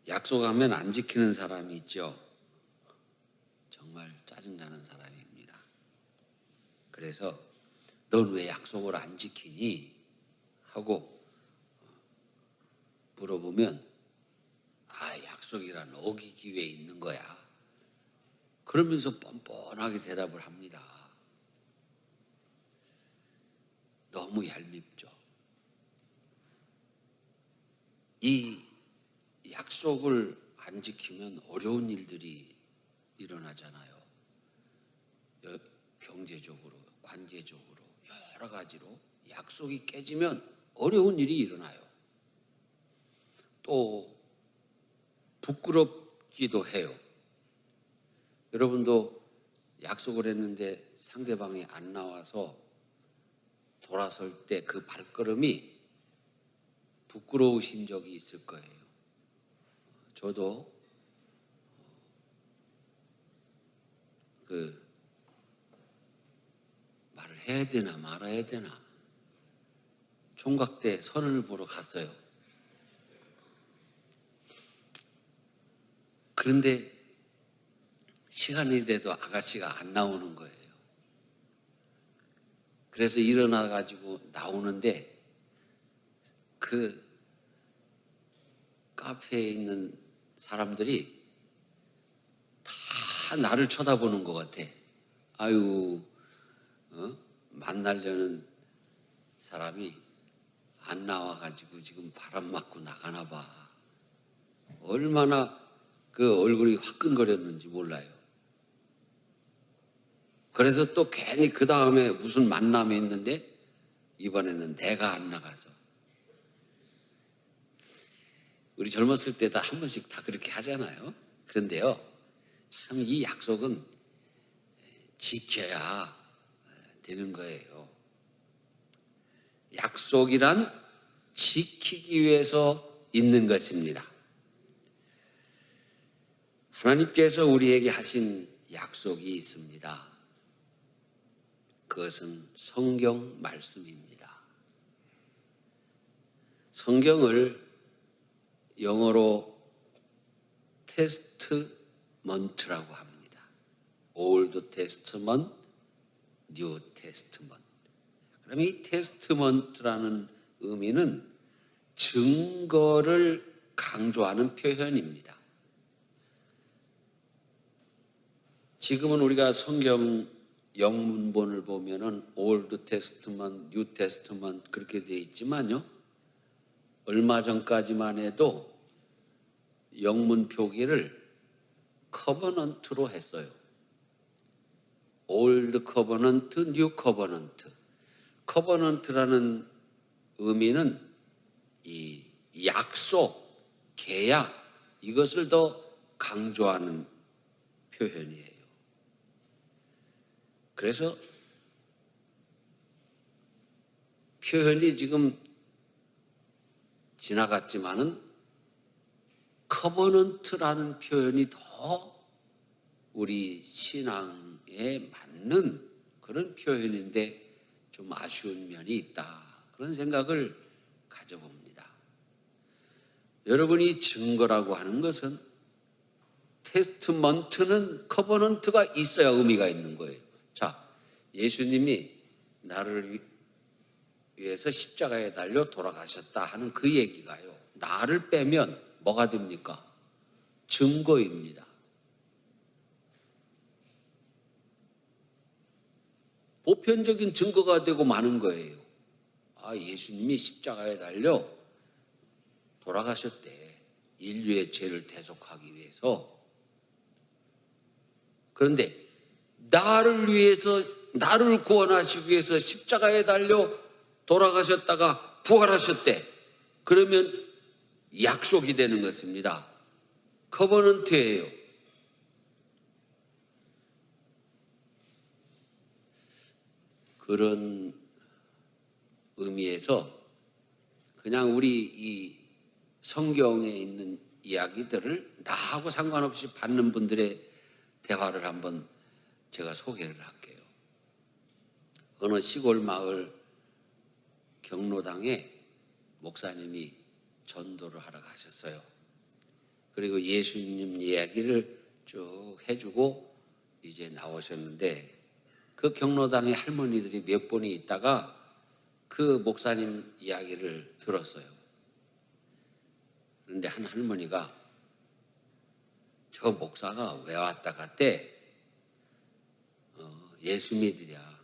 약속하면 안 지키는 사람이 있죠. 정말 짜증나는 사람입니다. 그래서 넌 왜 약속을 안 지키니? 하고 물어보면 약속이란 어기기 위해 있는 거야. 그러면서 뻔뻔하게 대답을 합니다. 너무 얄밉죠. 이 약속을 안 지키면 어려운 일들이 일어나잖아요. 경제적으로, 관계적으로, 여러 가지로 약속이 깨지면 어려운 일이 일어나요. 또 부끄럽기도 해요. 여러분도 약속을 했는데 상대방이 안 나와서 돌아설 때 그 발걸음이 부끄러우신 적이 있을 거예요. 저도 말을 해야 되나 말아야 되나 총각 때 선을 보러 갔어요. 그런데 시간이 돼도 아가씨가 안 나오는 거예요. 그래서 일어나가지고 나오는데 그 카페에 있는 사람들이 다 나를 쳐다보는 것 같아. 아유, 만나려는 사람이 안 나와가지고 지금 바람 맞고 나가나 봐. 얼마나 그 얼굴이 화끈거렸는지 몰라요. 그래서 또 괜히 그 다음에 무슨 만남이 있는데 이번에는 내가 안 나가서. 우리 젊었을 때 다 한 번씩 다 그렇게 하잖아요. 그런데요, 참 이 약속은 지켜야 되는 거예요. 약속이란 지키기 위해서 있는 것입니다. 하나님께서 우리에게 하신 약속이 있습니다. 그것은 성경 말씀입니다. 성경을 영어로 테스트먼트라고 합니다. Old Testament, New Testament. 그럼 이 테스트먼트라는 의미는 증거를 강조하는 표현입니다. 지금은 우리가 성경 영문본을 보면은 Old Testament, New Testament 그렇게 되어 있지만요. 얼마 전까지만 해도 영문 표기를 커버넌트로 했어요. Old Covenant, New Covenant. 커버넌트라는 의미는 이 약속, 계약 이것을 더 강조하는 표현이에요. 그래서 표현이 지금 지나갔지만은 커버넌트라는 표현이 더 우리 신앙에 맞는 그런 표현인데 좀 아쉬운 면이 있다. 그런 생각을 가져봅니다. 여러분이 증거라고 하는 것은 테스트먼트는 커버넌트가 있어야 의미가 있는 거예요. 자, 예수님이 나를 위해서 십자가에 달려 돌아가셨다 하는 그 얘기가요. 나를 빼면 뭐가 됩니까? 증거입니다. 보편적인 증거가 되고 마는 거예요. 예수님이 십자가에 달려 돌아가셨대. 인류의 죄를 대속하기 위해서. 그런데 나를 위해서, 나를 구원하시기 위해서 십자가에 달려 돌아가셨다가 부활하셨대. 그러면 약속이 되는 것입니다. 커버넌트예요. 그런 의미에서 그냥 우리 이 성경에 있는 이야기들을 나하고 상관없이 받는 분들의 대화를 한번 제가 소개를 할게요. 어느 시골 마을 경로당에 목사님이 전도를 하러 가셨어요. 그리고 예수님 이야기를 쭉 해주고 이제 나오셨는데, 그 경로당에 할머니들이 몇 분이 있다가 그 목사님 이야기를 들었어요. 그런데 한 할머니가 저 목사가 왜 왔다 갔대? 예수 믿으랴.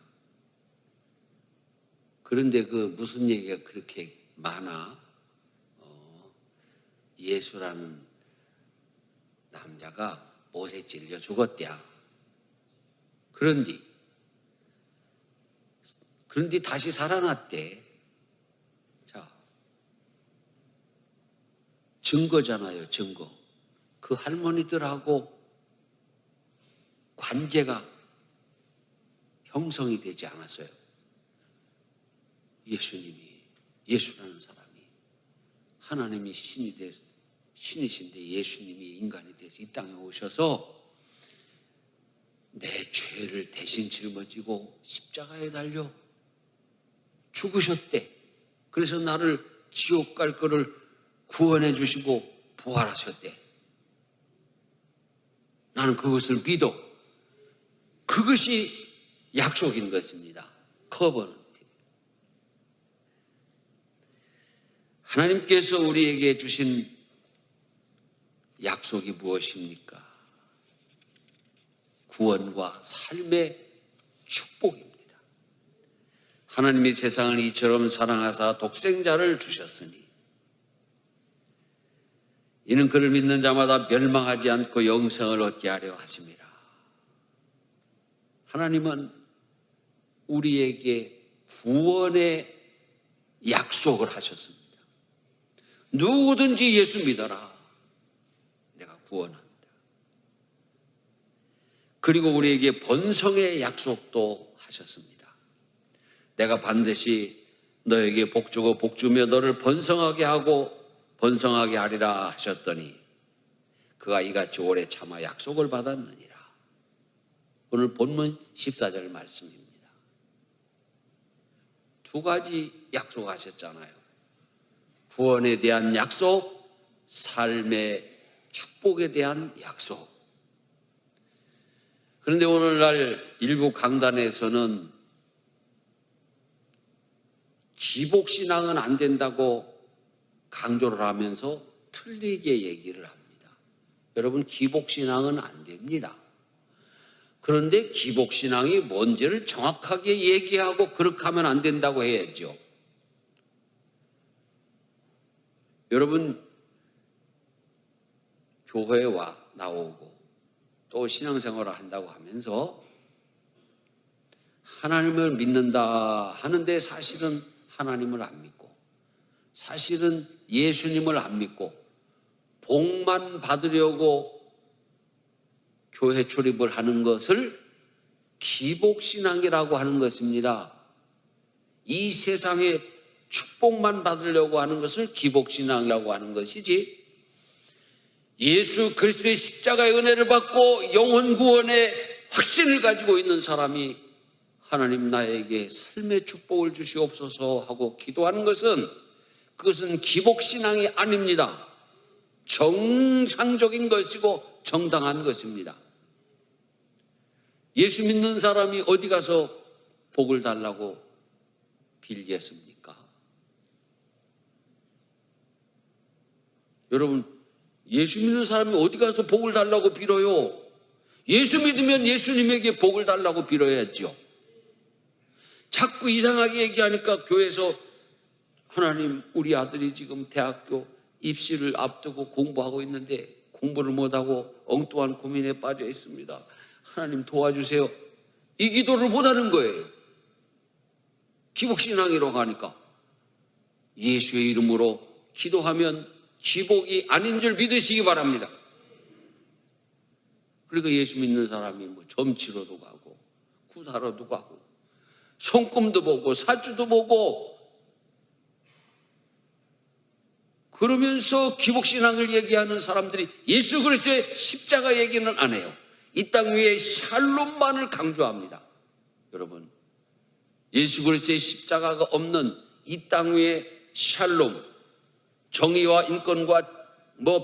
그런데 그 무슨 얘기가 그렇게 많아? 예수라는 남자가 못에 찔려 죽었대야. 그런데 다시 살아났대. 자, 증거잖아요, 증거. 그 할머니들하고 관계가 형성이 되지 않았어요. 예수라는 사람이 하나님이 신이신데 예수님이 인간이 돼서 이 땅에 오셔서 내 죄를 대신 짊어지고 십자가에 달려 죽으셨대. 그래서 나를 지옥 갈 거를 구원해 주시고 부활하셨대. 나는 그것을 믿어. 그것이 약속인 것입니다. 커버넌트. 하나님께서 우리에게 주신 약속이 무엇입니까? 구원과 삶의 축복입니다. 하나님이 세상을 이처럼 사랑하사 독생자를 주셨으니 이는 그를 믿는 자마다 멸망하지 않고 영생을 얻게 하려 하심이라. 하나님은 우리에게 구원의 약속을 하셨습니다. 누구든지 예수 믿어라. 내가 구원한다. 그리고 우리에게 번성의 약속도 하셨습니다. 내가 반드시 너에게 복주고 복주며 너를 번성하게 하고 번성하게 하리라 하셨더니 그가 이같이 오래 참아 약속을 받았느니라. 오늘 본문 14절 말씀입니다. 두 가지 약속하셨잖아요. 구원에 대한 약속, 삶의 축복에 대한 약속. 그런데 오늘날 일부 강단에서는 기복신앙은 안 된다고 강조를 하면서 틀리게 얘기를 합니다. 여러분, 기복신앙은 안 됩니다. 그런데 기복신앙이 뭔지를 정확하게 얘기하고 그렇게 하면 안 된다고 해야죠. 여러분, 교회에 나오고 또 신앙생활을 한다고 하면서 하나님을 믿는다 하는데 사실은 하나님을 안 믿고 사실은 예수님을 안 믿고 복만 받으려고 교회 출입을 하는 것을 기복신앙이라고 하는 것입니다. 이 세상에 축복만 받으려고 하는 것을 기복신앙이라고 하는 것이지, 예수 그리스도의 십자가의 은혜를 받고 영혼 구원의 확신을 가지고 있는 사람이 하나님 나에게 삶의 축복을 주시옵소서 하고 기도하는 것은 그것은 기복신앙이 아닙니다. 정상적인 것이고 정당한 것입니다. 예수 믿는 사람이 어디 가서 복을 달라고 빌겠습니까? 여러분, 예수 믿는 사람이 어디 가서 복을 달라고 빌어요? 예수 믿으면 예수님에게 복을 달라고 빌어야죠. 자꾸 이상하게 얘기하니까 교회에서 하나님, 우리 아들이 지금 대학교 입시를 앞두고 공부하고 있는데 공부를 못하고 엉뚱한 고민에 빠져 있습니다. 하나님 도와주세요. 이 기도를 못하는 거예요. 기복신앙이라고 하니까. 예수의 이름으로 기도하면 기복이 아닌 줄 믿으시기 바랍니다. 그리고 예수 믿는 사람이 점치러도 가고 구타러도 가고 손금도 보고 사주도 보고 그러면서 기복신앙을 얘기하는 사람들이 예수 그리스도의 십자가 얘기는 안 해요. 이 땅 위에 샬롬만을 강조합니다. 여러분, 예수 그리스도의 십자가가 없는 이 땅 위에 샬롬, 정의와 인권과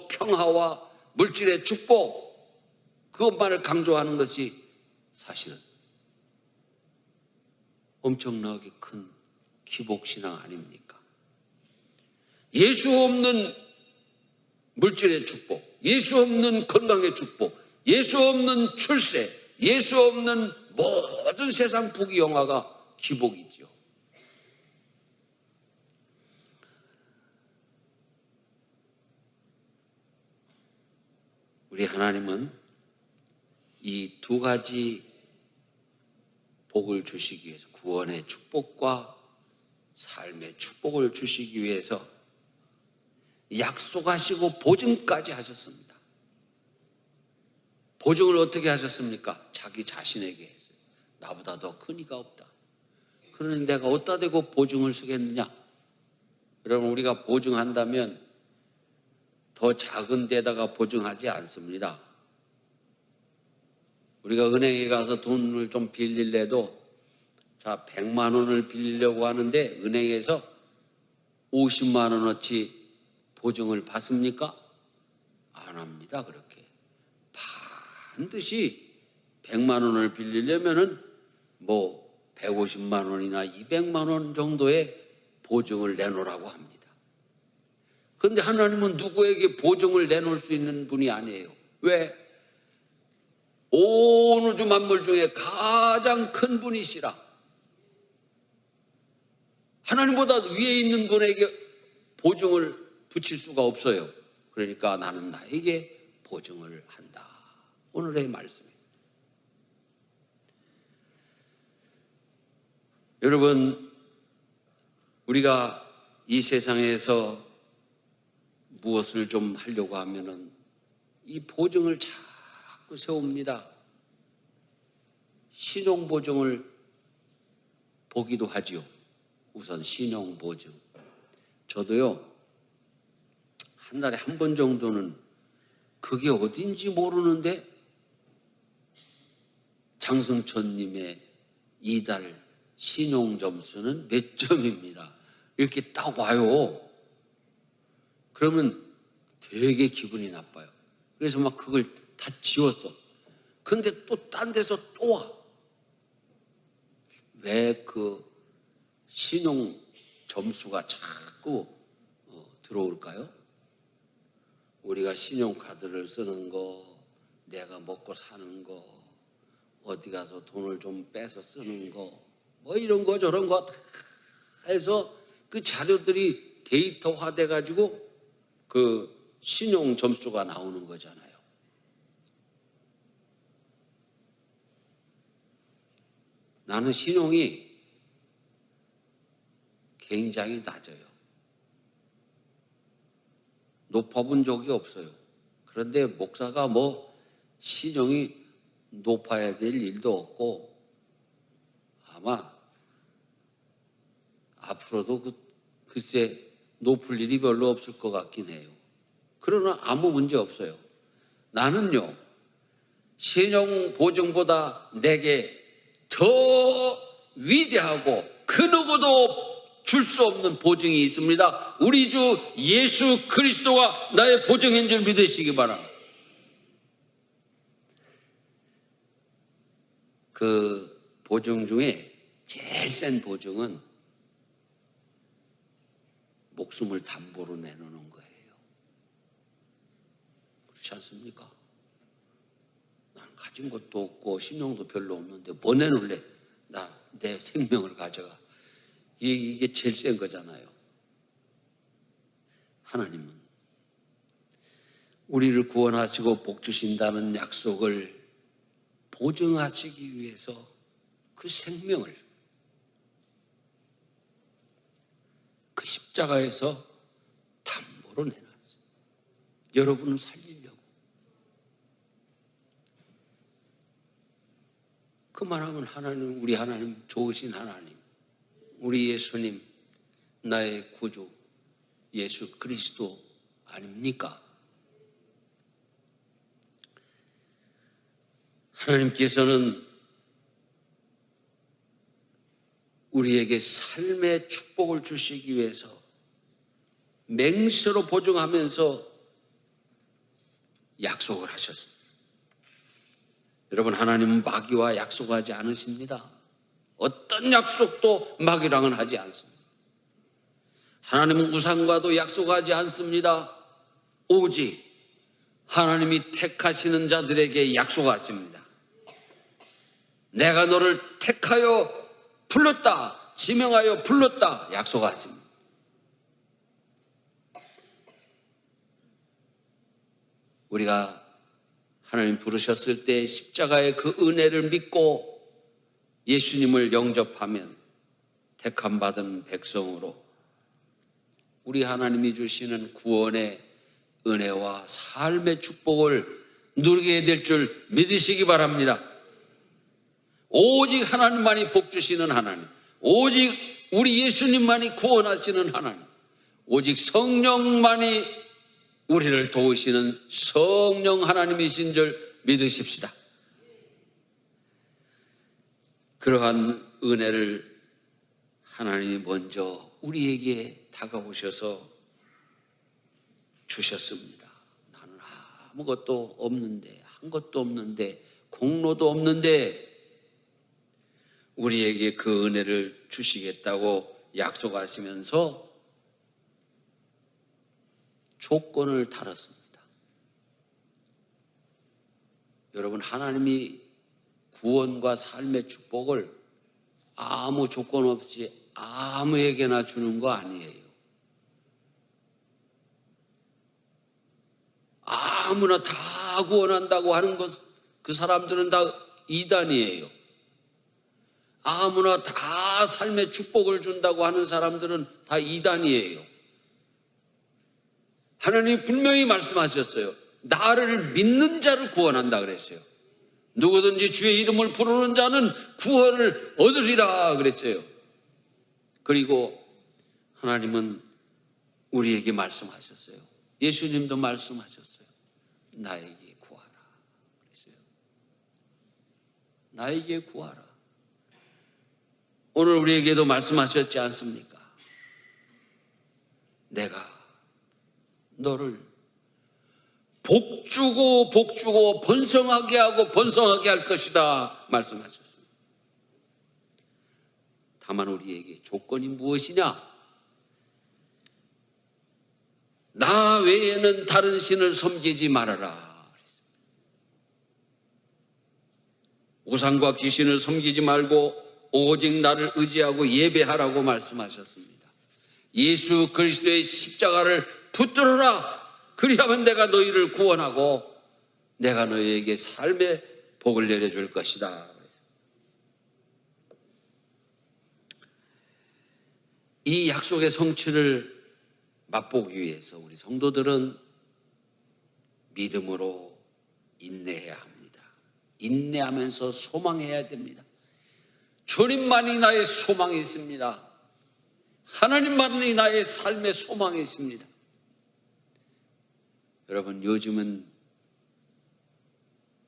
평화와 물질의 축복, 그것만을 강조하는 것이 사실은 엄청나게 큰 기복신앙 아닙니까? 예수 없는 물질의 축복, 예수 없는 건강의 축복, 예수 없는 출세, 예수 없는 모든 세상 부귀영화가 기복이죠. 우리 하나님은 이 두 가지 복을 주시기 위해서, 구원의 축복과 삶의 축복을 주시기 위해서 약속하시고 보증까지 하셨습니다. 보증을 어떻게 하셨습니까? 자기 자신에게 했어요. 나보다 더 큰 이가 없다. 그러니 내가 어디다 대고 보증을 쓰겠느냐? 여러분, 우리가 보증한다면 더 작은 데다가 보증하지 않습니다. 우리가 은행에 가서 돈을 좀 빌릴래도, 자, 100만 원을 빌리려고 하는데 은행에서 50만 원어치 보증을 받습니까? 안 합니다. 그렇게 반드시 100만 원을 빌리려면은 뭐 150만 원이나 200만 원 정도의 보증을 내놓으라고 합니다. 그런데 하나님은 누구에게 보증을 내놓을 수 있는 분이 아니에요. 왜? 온 우주 만물 중에 가장 큰 분이시라. 하나님보다 위에 있는 분에게 보증을 붙일 수가 없어요. 그러니까 나는 나에게 보증을 한다. 오늘의 말씀입니다. 여러분, 우리가 이 세상에서 무엇을 좀 하려고 하면은 이 보증을 자꾸 세웁니다. 신용보증을 보기도 하지요. 우선 신용보증. 저도요, 한 달에 한 번 정도는 그게 어딘지 모르는데 장승천님의 이달 신용점수는 몇 점입니다. 이렇게 딱 와요. 그러면 되게 기분이 나빠요. 그래서 막 그걸 다 지웠어. 근데 또 딴 데서 또 와. 왜 그 신용 점수가 자꾸 들어올까요? 우리가 신용카드를 쓰는 거, 내가 먹고 사는 거, 어디 가서 돈을 좀 빼서 쓰는 거, 뭐 이런 거 저런 거 다 해서 그 자료들이 데이터화 돼가지고 그 신용 점수가 나오는 거잖아요. 나는 신용이 굉장히 낮아요. 높아본 적이 없어요. 그런데 목사가 뭐 신용이 높아야 될 일도 없고 아마 앞으로도 글쎄 높을 일이 별로 없을 것 같긴 해요. 그러나 아무 문제 없어요. 나는요, 신용 보증보다 내게 더 위대하고 그 누구도 줄 수 없는 보증이 있습니다. 우리 주 예수 그리스도가 나의 보증인 줄 믿으시기 바랍니다. 그 보증 중에 제일 센 보증은 목숨을 담보로 내놓는 거예요. 그렇지 않습니까? 난 가진 것도 없고 신용도 별로 없는데 뭐 내놓을래? 나 내 생명을 가져가. 이게 제일 센 거잖아요. 하나님은 우리를 구원하시고 복 주신다는 약속을 보증하시기 위해서 그 생명을 그 십자가에서 담보로 내놨어요. 여러분을 살리려고. 그만하면 하나님, 우리 하나님 좋으신 하나님, 우리 예수님, 나의 구주 예수 그리스도 아닙니까? 하나님께서는 우리에게 삶의 축복을 주시기 위해서 맹세로 보증하면서 약속을 하셨습니다. 여러분, 하나님은 마귀와 약속하지 않으십니다. 어떤 약속도 마귀랑은 하지 않습니다. 하나님은 우상과도 약속하지 않습니다. 오직 하나님이 택하시는 자들에게 약속하십니다. 내가 너를 택하여 불렀다, 지명하여 불렀다 약속하십니다. 우리가 하나님 부르셨을 때 십자가의 그 은혜를 믿고 예수님을 영접하면 택함 받은 백성으로 우리 하나님이 주시는 구원의 은혜와 삶의 축복을 누리게 될 줄 믿으시기 바랍니다. 오직 하나님만이 복 주시는 하나님, 오직 우리 예수님만이 구원하시는 하나님, 오직 성령만이 우리를 도우시는 성령 하나님이신 줄 믿으십시다. 그러한 은혜를 하나님이 먼저 우리에게 다가오셔서 주셨습니다. 나는 아무것도 없는데, 한 것도 없는데, 공로도 없는데 우리에게 그 은혜를 주시겠다고 약속하시면서 조건을 달았습니다. 여러분, 하나님이 구원과 삶의 축복을 아무 조건 없이 아무에게나 주는 거 아니에요. 아무나 다 구원한다고 하는 것, 그 사람들은 다 이단이에요. 아무나 다 삶의 축복을 준다고 하는 사람들은 다 이단이에요. 하나님이 분명히 말씀하셨어요. 나를 믿는 자를 구원한다 그랬어요. 누구든지 주의 이름을 부르는 자는 구원을 얻으리라 그랬어요. 그리고 하나님은 우리에게 말씀하셨어요. 예수님도 말씀하셨어요. 나에게 구하라 그랬어요. 나에게 구하라. 오늘 우리에게도 말씀하셨지 않습니까? 내가 너를 복주고 복주고 번성하게 하고 번성하게 할 것이다 말씀하셨습니다. 다만 우리에게 조건이 무엇이냐? 나 외에는 다른 신을 섬기지 말아라. 우상과 귀신을 섬기지 말고 오직 나를 의지하고 예배하라고 말씀하셨습니다. 예수 그리스도의 십자가를 붙들어라. 그리하면 내가 너희를 구원하고 내가 너희에게 삶의 복을 내려줄 것이다. 이 약속의 성취를 맛보기 위해서 우리 성도들은 믿음으로 인내해야 합니다. 인내하면서 소망해야 됩니다. 주님만이 나의 소망이 있습니다. 하나님만이 나의 삶의 소망이 있습니다. 여러분, 요즘은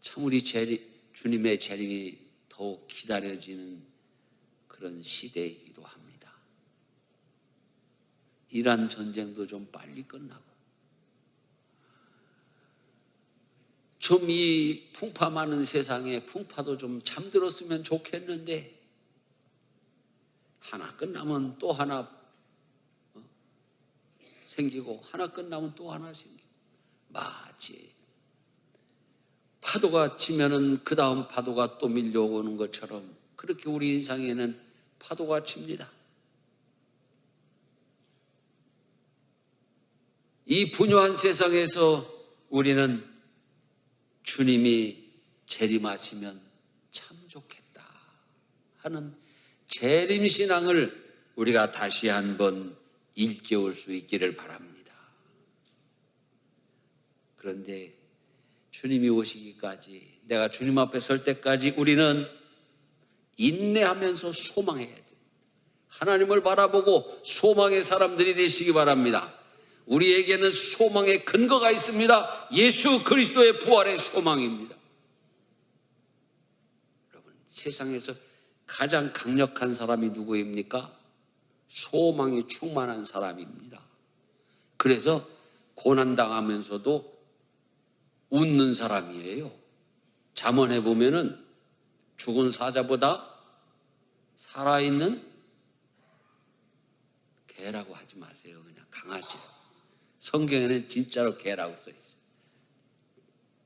참 우리 주님의 재림이 더욱 기다려지는 그런 시대이기도 합니다. 이란 전쟁도 좀 빨리 끝나고 좀 이 풍파 많은 세상에 풍파도 좀 잠들었으면 좋겠는데 하나 끝나면 또 하나 생기고 하나 끝나면 또 하나 생기고 마치 파도가 치면은 그 다음 파도가 또 밀려오는 것처럼 그렇게 우리 인생에는 파도가 칩니다. 이 분요한 세상에서 우리는 주님이 재림하시면 참 좋겠다 하는 재림신앙을 우리가 다시 한번 일깨울 수 있기를 바랍니다. 그런데 주님이 오시기까지, 내가 주님 앞에 설 때까지 우리는 인내하면서 소망해야 돼요. 하나님을 바라보고 소망의 사람들이 되시기 바랍니다. 우리에게는 소망의 근거가 있습니다. 예수 그리스도의 부활의 소망입니다. 여러분, 세상에서 가장 강력한 사람이 누구입니까? 소망이 충만한 사람입니다. 그래서 고난당하면서도 웃는 사람이에요. 잠언에 보면은 죽은 사자보다 살아있는 개라고 하지 마세요. 그냥 강아지라고. 성경에는 진짜로 개라고 써 있어요.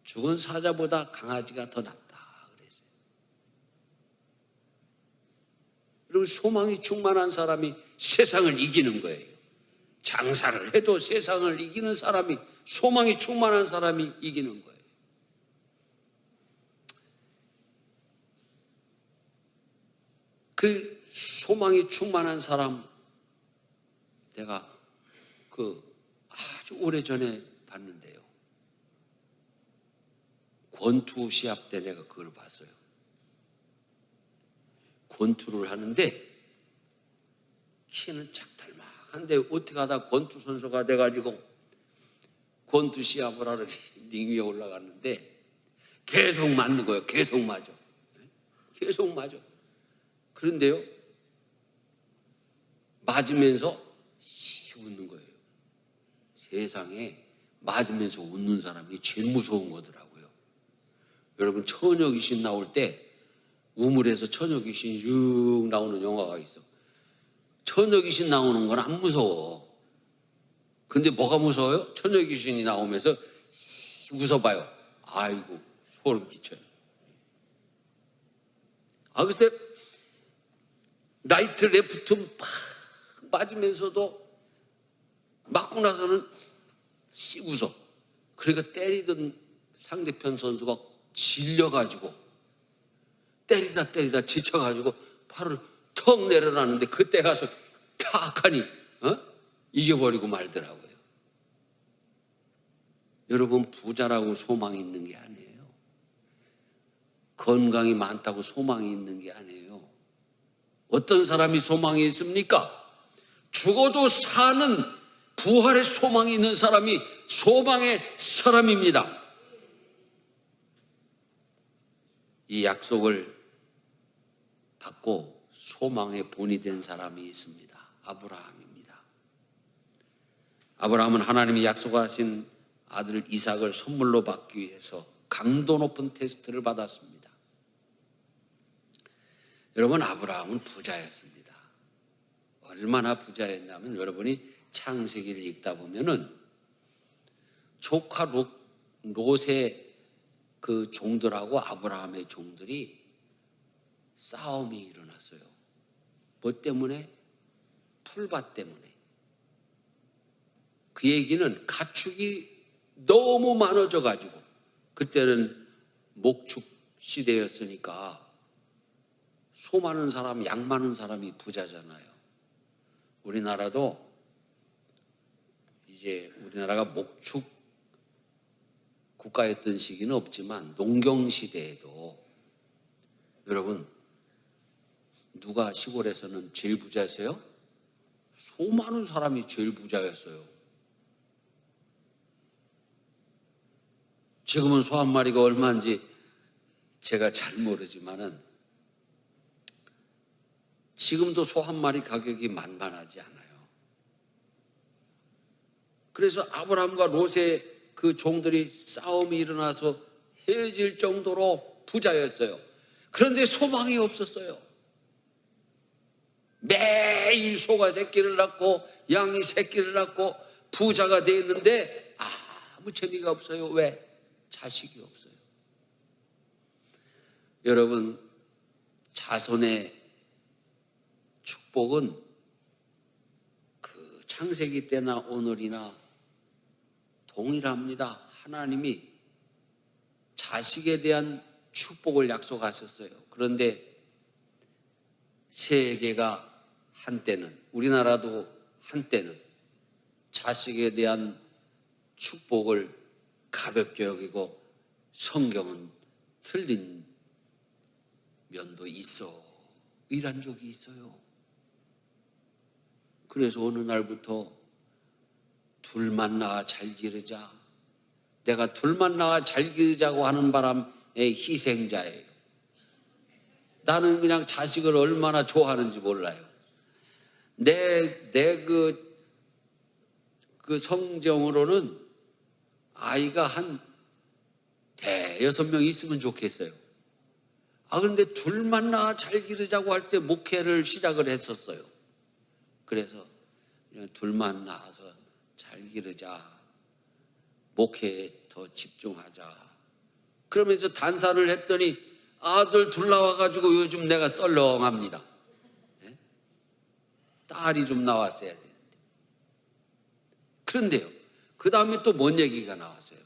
죽은 사자보다 강아지가 더 낫다 그랬어요. 여러분, 소망이 충만한 사람이 세상을 이기는 거예요. 장사를 해도 세상을 이기는 사람이, 소망이 충만한 사람이 이기는 거예요. 그 소망이 충만한 사람, 내가 아주 오래전에 봤는데요. 권투 시합 때 내가 그걸 봤어요. 권투를 하는데 키는 작달막한데 어떻게 하다 권투 선수가 돼가지고 권투 시합을 하러 링 위에 올라갔는데 계속 맞는 거예요. 계속 맞아. 계속 맞아. 그런데요, 맞으면서 웃는 거예요. 세상에 맞으면서 웃는 사람이 제일 무서운 거더라고요. 여러분, 처녀 귀신 나올 때 우물에서 처녀 귀신이 쭉 나오는 영화가 있어. 처녀 귀신 나오는 건 안 무서워. 근데 뭐가 무서워요? 처녀 귀신이 나오면서 웃어봐요. 아이고, 소름 끼쳐요. 글쎄 라이트 레프트 막 맞으면서도 맞고 나서는 웃어. 그러니까 때리던 상대편 선수가 질려가지고 때리다 지쳐가지고 팔을 턱 내려놨는데 그때 가서 탁 하니 이겨버리고 말더라고요. 여러분, 부자라고 소망이 있는 게 아니에요. 건강이 많다고 소망이 있는 게 아니에요. 어떤 사람이 소망이 있습니까? 죽어도 사는 부활의 소망이 있는 사람이 소망의 사람입니다. 이 약속을 받고 소망의 본이 된 사람이 있습니다. 아브라함입니다. 아브라함은 하나님이 약속하신 아들 이삭을 선물로 받기 위해서 강도 높은 테스트를 받았습니다. 여러분, 아브라함은 부자였습니다. 얼마나 부자였냐면, 여러분이 창세기를 읽다 보면은 조카 롯의 그 종들하고 아브라함의 종들이 싸움이 일어났어요. 뭐 때문에? 풀밭 때문에. 그 얘기는 가축이 너무 많아져 가지고, 그때는 목축 시대였으니까 소 많은 사람, 양 많은 사람이 부자잖아요. 우리나라도 이제 우리나라가 목축 국가였던 시기는 없지만 농경 시대에도 여러분, 누가 시골에서는 제일 부자였어요? 소 많은 사람이 제일 부자였어요. 지금은 소 한 마리가 얼마인지 제가 잘 모르지만은 지금도 소 한 마리 가격이 만만하지 않아요. 그래서 아브라함과 롯의 그 종들이 싸움이 일어나서 헤어질 정도로 부자였어요. 그런데 소망이 없었어요. 매일 소가 새끼를 낳고 양이 새끼를 낳고 부자가 되었는데 아무 재미가 없어요. 왜? 자식이 없어요. 여러분, 자손의 축복은 그 창세기 때나 오늘이나 동일합니다. 하나님이 자식에 대한 축복을 약속하셨어요. 그런데 세계가 한때는, 우리나라도 한때는 자식에 대한 축복을 가볍게 여기고 성경은 틀린 면도 있어. 이런 적이 있어요. 그래서 어느 날부터 둘만 낳아 잘 기르자. 내가 둘만 낳아 잘 기르자고 하는 바람에 희생자예요. 나는 그냥 자식을 얼마나 좋아하는지 몰라요. 내 그 성정으로는 아이가 한 대여섯 명 있으면 좋겠어요. 그런데 둘만 낳아 잘 기르자고 할 때 목회를 시작을 했었어요. 그래서 그냥 둘만 낳아서 잘 기르자, 목회에 더 집중하자, 그러면서 단사를 했더니 아들 둘 나와가지고 요즘 내가 썰렁합니다. 네? 딸이 좀 나왔어야 되는데. 그런데요, 그 다음에 또 뭔 얘기가 나왔어요?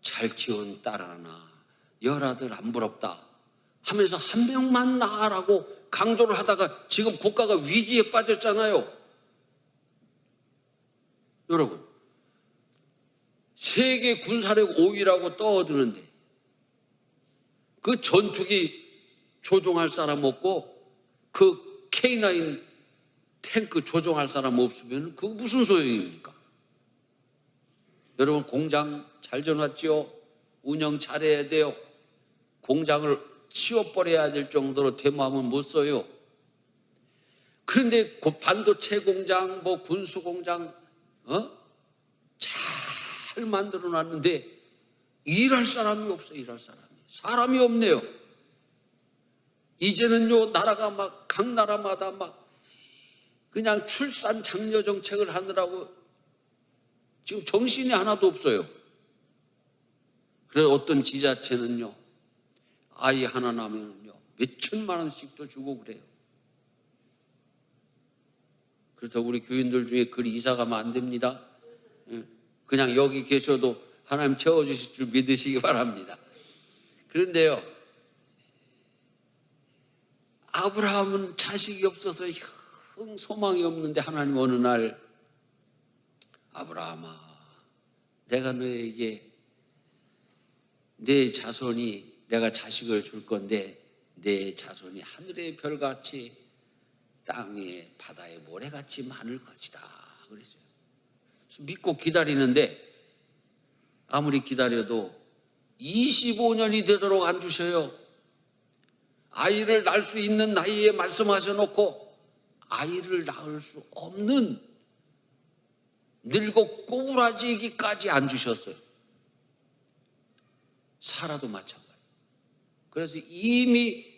잘 키운 딸 하나, 열아들 안 부럽다 하면서 한 명만 낳으라고 강조를 하다가 지금 국가가 위기에 빠졌잖아요. 여러분, 세계 군사력 5위라고 떠드는데 그 전투기 조종할 사람 없고 그 K9 탱크 조종할 사람 없으면 그거 무슨 소용입니까? 여러분, 공장 잘 지어놨지요? 운영 잘해야 돼요. 공장을 치워버려야 될 정도로 대모하면 못 써요. 그런데 그 반도체 공장, 뭐 군수 공장, 잘 만들어 놨는데 일할 사람이 없어. 일할 사람이 없네요. 이제는요, 나라가 막 각 나라마다 막 그냥 출산 장려 정책을 하느라고 지금 정신이 하나도 없어요. 그래서 어떤 지자체는요, 아이 하나 나면요 몇 천만 원씩도 주고 그래요. 그렇다고 우리 교인들 중에 그리 이사 가면 안 됩니다. 그냥 여기 계셔도 하나님 채워주실 줄 믿으시기 바랍니다. 그런데요, 아브라함은 자식이 없어서 소망이 없는데 하나님 어느 날, 아브라함아, 내가 너에게 내 자손이, 내가 자식을 줄 건데 내 자손이 하늘의 별같이 땅의 바다의 모래같이 많을 것이다 그랬어요. 믿고 기다리는데 아무리 기다려도 25년이 되도록 안 주셔요. 아이를 낳을 수 있는 나이에 말씀하셔 놓고 아이를 낳을 수 없는 늙고 꼬부라지기까지 안 주셨어요. 사라도 마찬가지. 그래서 이미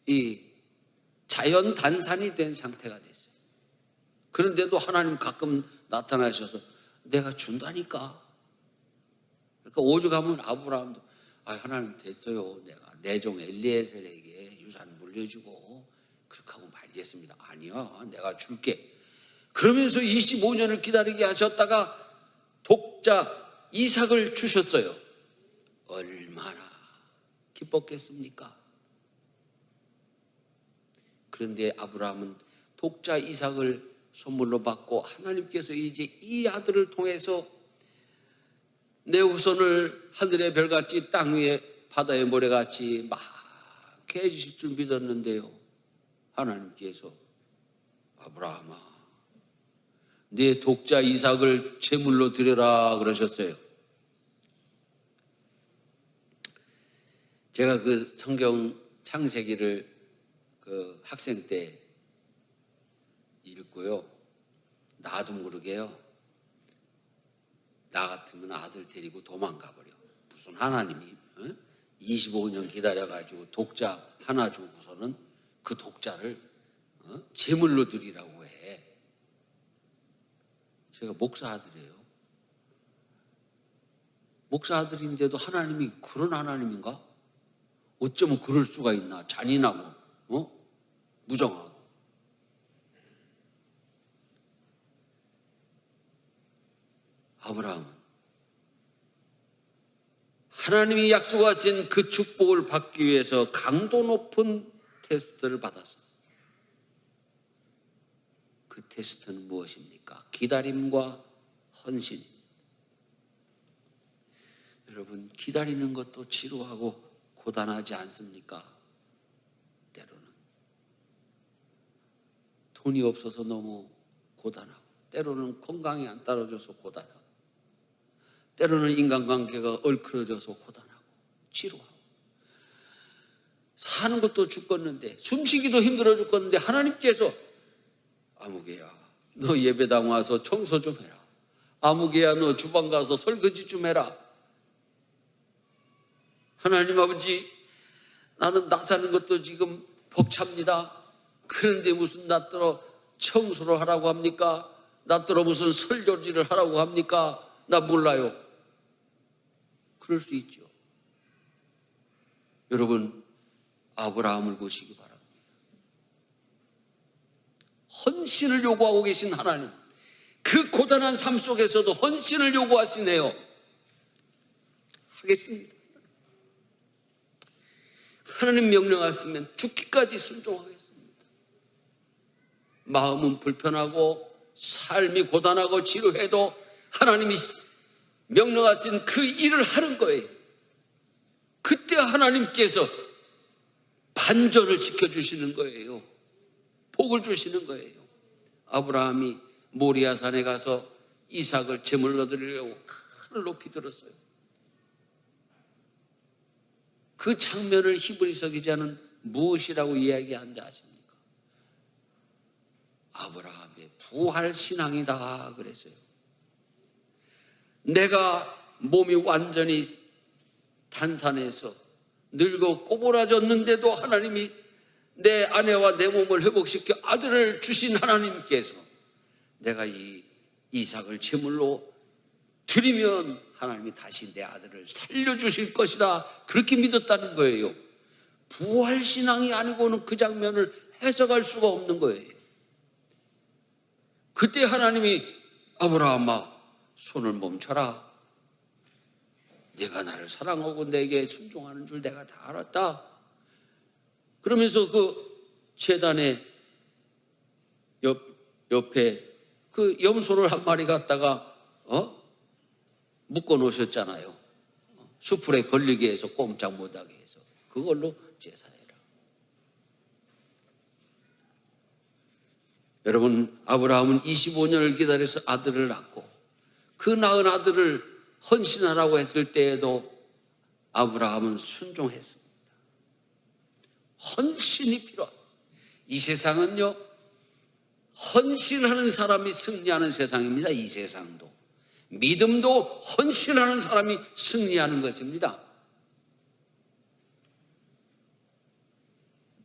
이 자연 단산이 된 상태가 됐어요. 그런데도 하나님 가끔 나타나셔서 내가 준다니까. 그러니까 오죽하면 아브라함도 하나님 됐어요. 내가 내 종 엘리에셀에게 유산 물려주고 그렇게 하고 말겠습니다. 아니야, 내가 줄게. 그러면서 25년을 기다리게 하셨다가 독자 이삭을 주셨어요. 얼마나 기뻤겠습니까? 그런데 아브라함은 독자 이삭을 선물로 받고 하나님께서 이제 이 아들을 통해서 내 후손을 하늘의 별같이 땅 위에 바다의 모래같이 많게 해주실 줄 믿었는데요, 하나님께서 아브라함아, 네 독자 이삭을 제물로 드려라 그러셨어요. 제가 그 성경 창세기를 그 학생 때 읽고요, 나도 모르게요, 나 같으면 아들 데리고 도망가 버려. 무슨 하나님이 25년 기다려가지고 독자 하나 주고서는 그 독자를 제물로 드리라고 해. 제가 목사 아들이에요. 목사 아들인데도 하나님이 그런 하나님인가? 어쩌면 그럴 수가 있나? 잔인하고 무정하고. 아브라함은 하나님이 약속하신 그 축복을 받기 위해서 강도 높은 테스트를 받았어요. 그 테스트는 무엇입니까? 기다림과 헌신. 여러분, 기다리는 것도 지루하고 고단하지 않습니까? 때로는 돈이 없어서 너무 고단하고, 때로는 건강이 안 따라줘서 고단하고, 때로는 인간관계가 얽혀져서 고단하고 지루하고, 사는 것도 죽겠는데, 숨쉬기도 힘들어 죽겠는데 하나님께서 아무개야, 너 예배당 와서 청소 좀 해라. 아무개야 너 주방 가서 설거지 좀 해라. 하나님 아버지, 나는 나 사는 것도 지금 벅찹니다. 그런데 무슨 나더러 청소를 하라고 합니까? 나더러 무슨 설거지를 하라고 합니까? 나 몰라요. 그럴 수 있죠. 여러분, 아브라함을 보시기 바랍니다. 헌신을 요구하고 계신 하나님, 그 고단한 삶 속에서도 헌신을 요구하시네요. 하겠습니다. 하나님 명령하시면 죽기까지 순종하겠습니다. 마음은 불편하고 삶이 고단하고 지루해도 하나님이 명령하신 그 일을 하는 거예요. 그때 하나님께서 반전을 시켜주시는 거예요. 복을 주시는 거예요. 아브라함이 모리아 산에 가서 이삭을 제물로 드리려고 칼을 높이 들었어요. 그 장면을 히브리서 기자는 무엇이라고 이야기한지 아십니까? 아브라함의 부활신앙이다 그랬어요. 내가 몸이 완전히 탄산해서 늙어 꼬부라졌는데도 하나님이 내 아내와 내 몸을 회복시켜 아들을 주신 하나님께서 내가 이 이삭을 제물로 드리면 하나님이 다시 내 아들을 살려주실 것이다, 그렇게 믿었다는 거예요. 부활신앙이 아니고는 그 장면을 해석할 수가 없는 거예요. 그때 하나님이 아브라함아 손을 멈춰라. 네가 나를 사랑하고 내게 순종하는 줄 내가 다 알았다. 그러면서 그 제단의 옆에 그 염소를 한 마리 갖다가 묶어 놓으셨잖아요. 수풀에 걸리게 해서 꼼짝 못하게 해서 그걸로 제사해라. 여러분, 아브라함은 25년을 기다려서 아들을 낳고 그 낳은 아들을 헌신하라고 했을 때에도 아브라함은 순종했습니다. 헌신이 필요합니다. 이 세상은요, 헌신하는 사람이 승리하는 세상입니다. 이 세상도. 믿음도 헌신하는 사람이 승리하는 것입니다.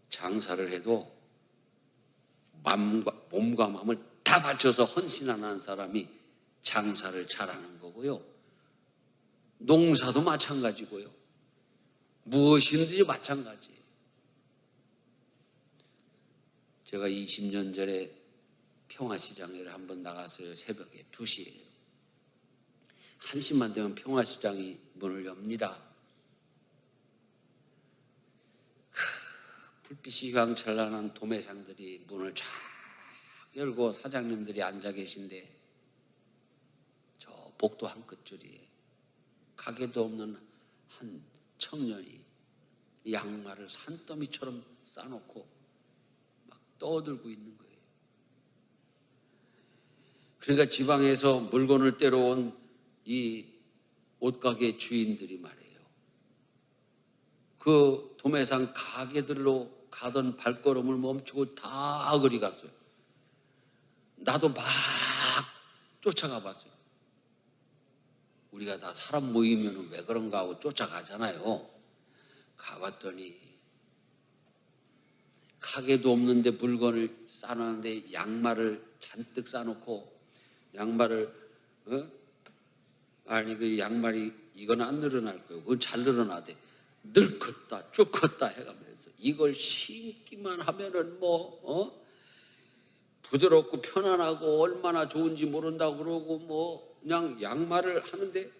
장사를 해도 몸과 마음을 다 바쳐서 헌신하는 사람이 장사를 잘하는 거고요. 농사도 마찬가지고요. 무엇이든지 마찬가지예요. 제가 20년 전에 평화시장에 한번 나가서요. 새벽에 2시에 1시만 되면 평화시장이 문을 엽니다. 불빛이 광찬란한 도매상들이 문을 쫙 열고 사장님들이 앉아 계신데 저 복도 한 끝줄이에 가게도 없는 한 청년이 양말을 산더미처럼 싸놓고 막 떠들고 있는 거예요. 그러니까 지방에서 물건을 떼러온 이 옷가게 주인들이 말이에요. 그 도매상 가게들로 가던 발걸음을 멈추고 다 그리 갔어요. 나도 막 쫓아가 봤어요. 우리가 다 사람 모이면 왜 그런가 하고 쫓아가잖아요. 가봤더니 가게도 없는데 물건을 싸놨는데 양말을 잔뜩 싸놓고 양말을 아니 그 양말이 이건 안 늘어날 거예요. 그건 잘 늘어나대. 늙었다 쭈컸다 해가면서 이걸 신기만 하면은 부드럽고 편안하고 얼마나 좋은지 모른다고 그러고 그냥 양말을 하는데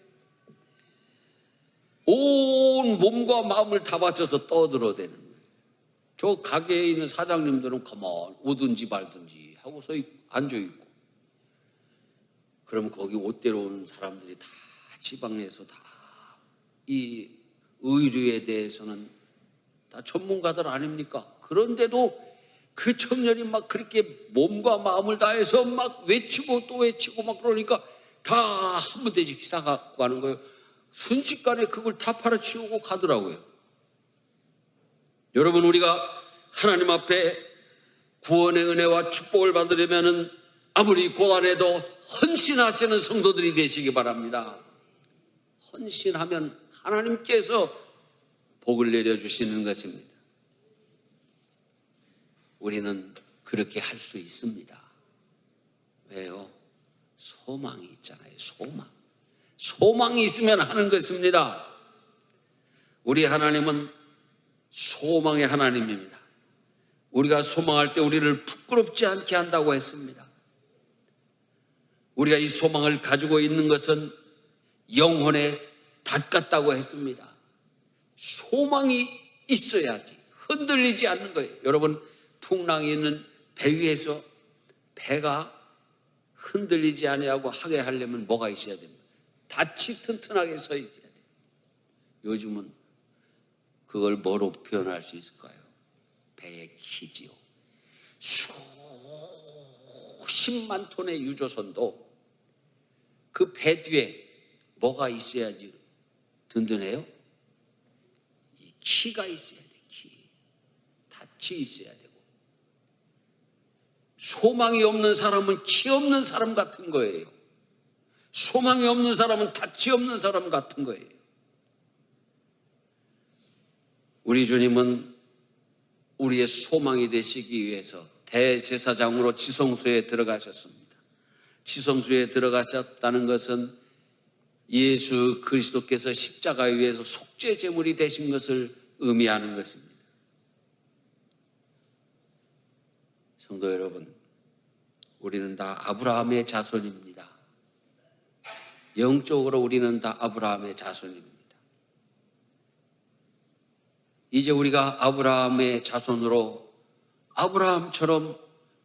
온 몸과 마음을 다 바쳐서 떠들어대는 거예요. 저 가게에 있는 사장님들은 가만 오든지 말든지 하고서 앉아있고, 그럼 거기 옷 대러 온 사람들이 다 지방에서 다 이 의류에 대해서는 다 전문가들 아닙니까? 그런데도 그 청년이 막 그렇게 몸과 마음을 다해서 막 외치고 또 외치고 막 그러니까 다 한 군데씩 사갖고 가는 거예요. 순식간에 그걸 다 팔아치우고 가더라고요. 여러분, 우리가 하나님 앞에 구원의 은혜와 축복을 받으려면 아무리 고단해도 헌신하시는 성도들이 되시기 바랍니다. 헌신하면 하나님께서 복을 내려주시는 것입니다. 우리는 그렇게 할 수 있습니다. 왜요? 소망이 있잖아요. 소망이 있으면 하는 것입니다. 우리 하나님은 소망의 하나님입니다. 우리가 소망할 때 우리를 부끄럽지 않게 한다고 했습니다. 우리가 이 소망을 가지고 있는 것은 영혼의 닷 같다고 했습니다. 소망이 있어야지 흔들리지 않는 거예요. 여러분, 풍랑이 있는 배 위에서 배가 흔들리지 아니하고 하게 하려면 뭐가 있어야 됩니까? 닻이 튼튼하게 서 있어야 돼요. 요즘은 그걸 뭐로 표현할 수 있을까요? 배의 키지요. 수십만 톤의 유조선도 그 배 뒤에 뭐가 있어야지 든든해요? 이 키가 있어야 돼. 닻이 있어야 되고. 소망이 없는 사람은 키 없는 사람 같은 거예요. 소망이 없는 사람은 닻이 없는 사람 같은 거예요. 우리 주님은 우리의 소망이 되시기 위해서 대제사장으로 지성소에 들어가셨습니다. 지성소에 들어가셨다는 것은 예수 그리스도께서 십자가에 의해서 속죄 제물이 되신 것을 의미하는 것입니다. 성도 여러분, 우리는 다 아브라함의 자손입니다. 영적으로 우리는 다 아브라함의 자손입니다. 이제 우리가 아브라함의 자손으로 아브라함처럼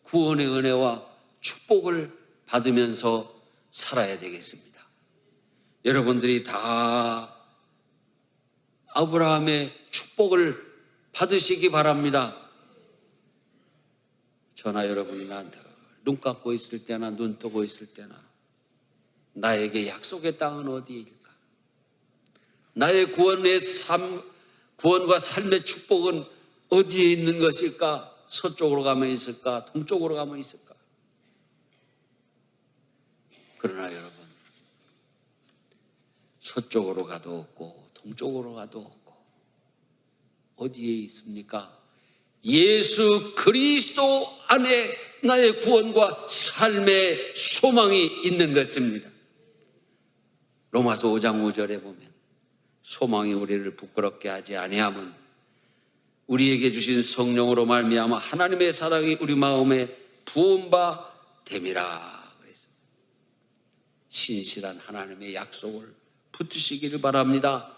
구원의 은혜와 축복을 받으면서 살아야 되겠습니다. 여러분들이 다 아브라함의 축복을 받으시기 바랍니다. 저나 여러분이나 눈 감고 있을 때나 눈 뜨고 있을 때나 나에게 약속의 땅은 어디일까? 나의 구원과 삶의 축복은 어디에 있는 것일까? 서쪽으로 가면 있을까? 동쪽으로 가면 있을까? 그러나 여러분, 서쪽으로 가도 없고 동쪽으로 가도 없고 어디에 있습니까? 예수 그리스도 안에 나의 구원과 삶의 소망이 있는 것입니다. 로마서 5장 5절에 보면 소망이 우리를 부끄럽게 하지 아니함은 우리에게 주신 성령으로 말미암아 하나님의 사랑이 우리 마음에 부은 바 됨이라. 그래서 신실한 하나님의 약속을 붙드시기를 바랍니다.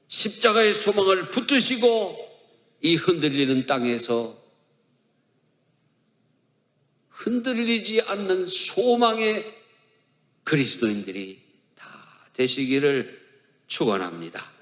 십자가의 소망을 붙드시고 이 흔들리는 땅에서 흔들리지 않는 소망의 그리스도인들이 다 되시기를 축원합니다.